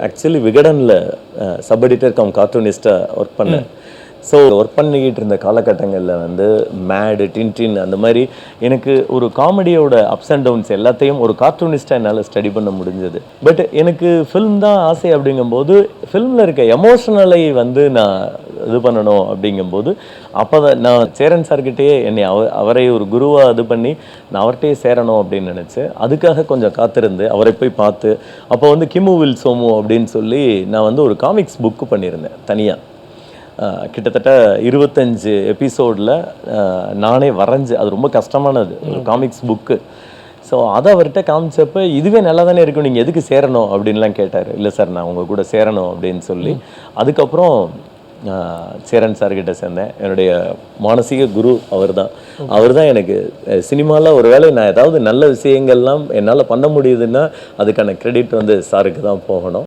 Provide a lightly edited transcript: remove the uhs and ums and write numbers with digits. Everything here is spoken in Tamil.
ஆக்சுவலி விகடனில் சப் எடிட்டர் கம் கார்ட்டூனிஸ்ட்டாக ஒர்க் பண்ணேன். ஸோ ஒர்க் பண்ணிக்கிட்டு இருந்த காலகட்டங்களில் வந்து மேடு, டின்டின் அந்த மாதிரி எனக்கு ஒரு காமெடியோட அப்ஸ் அண்ட் டவுன்ஸ் எல்லாத்தையும் ஒரு கார்ட்டூனிஸ்ட்டாக என்னால் ஸ்டடி பண்ண முடிஞ்சது. பட் எனக்கு ஃபில்ம் தான் ஆசை அப்படிங்கும்போது ஃபில்மில் இருக்க எமோஷனலை வந்து நான் இது பண்ணணும் அப்படிங்கும்போது அப்போ தான் நான் சேரன் சார்கிட்டேயே என்னை அவரை ஒரு குருவாக இது பண்ணி நான் அவர்கிட்டயே சேரணும் அப்படின்னு நினச்சேன். அதுக்காக கொஞ்சம் காத்திருந்து அவரை போய் பார்த்து அப்போ வந்து கிமு வில் சோமு அப்படின்னு சொல்லி நான் வந்து ஒரு காமிக்ஸ் புக்கு பண்ணியிருந்தேன் தனியாக. கிட்டத்தட்ட 25 எபிசோடில் நானே வரைஞ்சி, அது ரொம்ப கஷ்டமானது ஒரு காமிக்ஸ் புக்கு. ஸோ அதை அவர்கிட்ட காமிச்சப்போ இதுவே நல்லா தானே இருக்கும், நீங்கள் எதுக்கு சேரணும் அப்படின்லாம் கேட்டார். இல்லை சார், நான் உங்கள் கூட சேரணும் அப்படின்னு சொல்லி அதுக்கப்புறம் சேரன் சார்கிட்ட சேர்ந்தேன். என்னுடைய மானசீக குரு அவர் தான் எனக்கு சினிமாவில் ஒரு வேளை நான் ஏதாவது நல்ல விஷயங்கள்லாம் என்னால் பண்ண முடியுதுன்னா அதுக்கான கிரெடிட் வந்து சாருக்கு தான் போகணும்.